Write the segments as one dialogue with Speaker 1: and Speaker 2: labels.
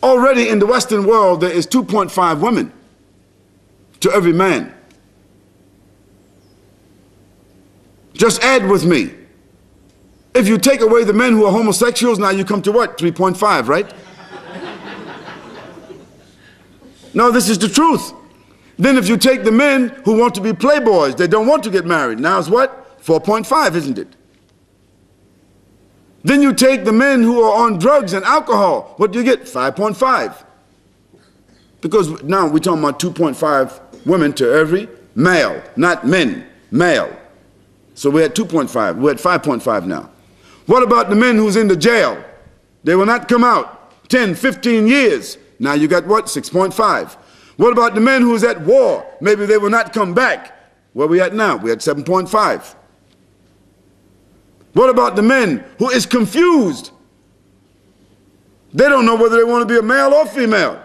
Speaker 1: Already in the Western world, there is 2.5 women to every man. Just add with me. If you take away the men who are homosexuals, now you come to what? 3.5, right? No, this is the truth. Then if you take the men who want to be playboys, they don't want to get married, now it's what? 4.5, isn't it? Then you take the men who are on drugs and alcohol, what do you get? 5.5. Because now we're talking about 2.5 women to every male, not men, male. So we're at 2.5, we're at 5.5 now. What about the men who's in the jail? They will not come out 10, 15 years. Now you got what? 6.5. What about the men who's at war? Maybe they will not come back. Where are we at now? We're at 7.5. What about the men who is confused? They don't know whether they want to be a male or female.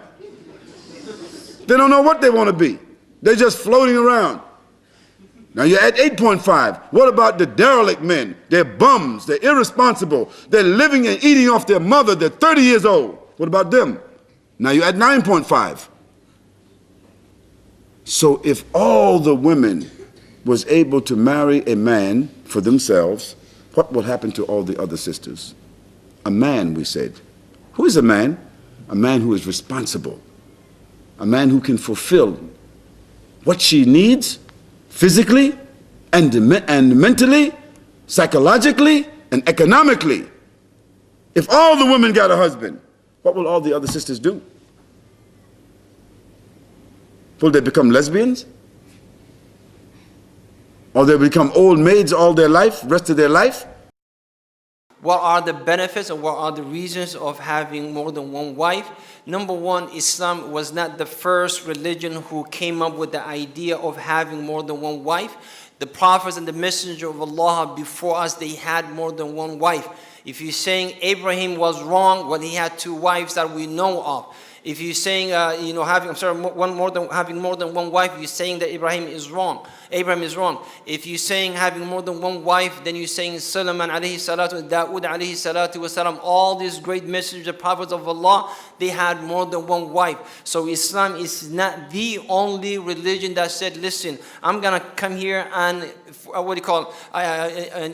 Speaker 1: They don't know what they want to be. They're just floating around. Now you're at 8.5. What about the derelict men? They're bums, they're irresponsible, they're living and eating off their mother, they're 30 years old. What about them? Now you're at 9.5. So if all the women was able to marry a man for themselves, what will happen to all the other sisters? A man, we said. Who is a man? A man who is responsible. A man who can fulfill what she needs physically and mentally, psychologically, and economically. If all the women got a husband, what will all the other sisters do? Will they become lesbians? Or they become old maids all their life, rest of their life?
Speaker 2: What are the benefits or what are the reasons of having more than one wife? Number one, Islam was not the first religion who came up with the idea of having more than one wife. The prophets and the messenger of Allah before us, they had more than one wife. If you're saying Abraham was wrong, well, he had two wives that we know of. If you're saying, having more than one wife, you're saying that Abraham is wrong. If you're saying having more than one wife, then you're saying Solomon alayhi salatu, Dawood alayhi salatu wasalam, all these great messengers, prophets of Allah, they had more than one wife. So Islam is not the only religion that said, listen, I'm going to come here and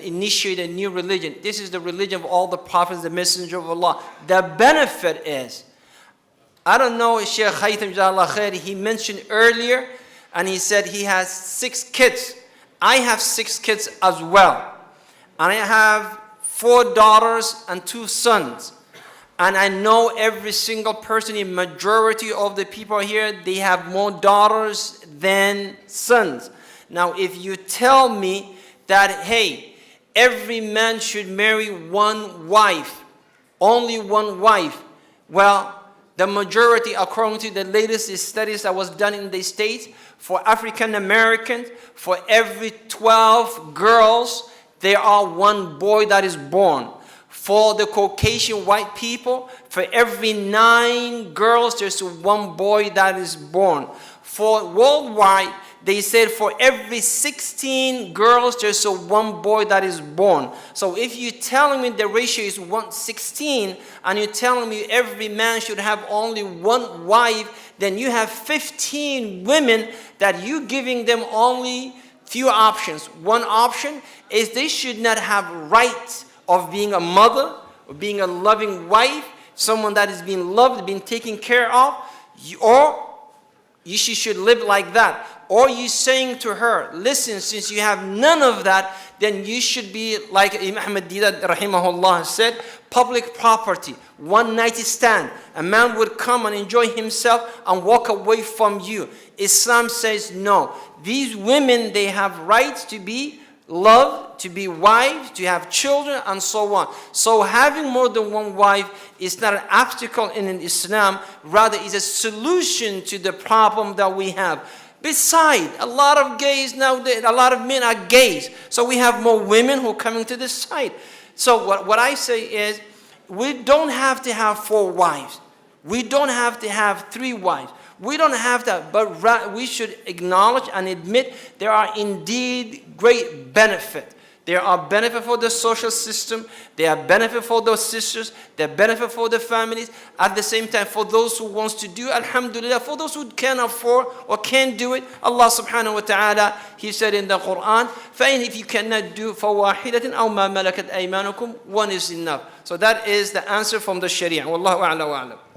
Speaker 2: initiate a new religion. This is the religion of all the prophets, the messenger of Allah. The benefit is, I don't know, Sheikh Haytham Jazakallah Khair, he mentioned earlier, and he said he has 6 kids. I have 6 kids as well. And I have 4 daughters and 2 sons. And I know every single person, the majority of the people here, they have more daughters than sons. Now, if you tell me that, hey, every man should marry one wife, only one wife, well, the majority, according to the latest studies that was done in the States, for African Americans, for every 12 girls, there are 1 boy that is born. For the Caucasian white people, for every 9 girls, there's 1 boy that is born. For worldwide, they said for every 16 girls, there's 1 boy that is born. So if you're telling me the ratio is 1:16, and you're telling me every man should have only 1 wife, then you have 15 women that you're giving them only few options. One option is they should not have rights of being a mother, or being a loving wife, someone that is being loved, being taken care of, or she should live like that. Or you saying to her, listen, since you have none of that, then you should be like Imam Ahmad Didat rahimahullah said, public property, one night stand. A man would come and enjoy himself and walk away from you. Islam says no. These women, they have rights to be loved, to be wives, to have children, and so on. So having more than one wife is not an obstacle in Islam, rather is a solution to the problem that we have. Besides, a lot of gays nowadays, a lot of men are gays. So we have more women who are coming to this side. So what I say is, we don't have to have 4 wives. We don't have to have 3 wives. We don't have that, but we should acknowledge and admit there are indeed great benefit. There are benefit for the social system. There are benefit for those sisters. There are benefit for the families. At the same time, for those who wants to do, alhamdulillah. For those who can afford or can't do it, Allah subhanahu wa ta'ala, He said in the Quran, فَإِنْ if you cannot do فَوَاحِدَةٍ أَوْ مَا مَلَكَتْ أَيْمَانُكُمْ, one is enough. So that is the answer from the Sharia. Wallahu a'la wa a'lam.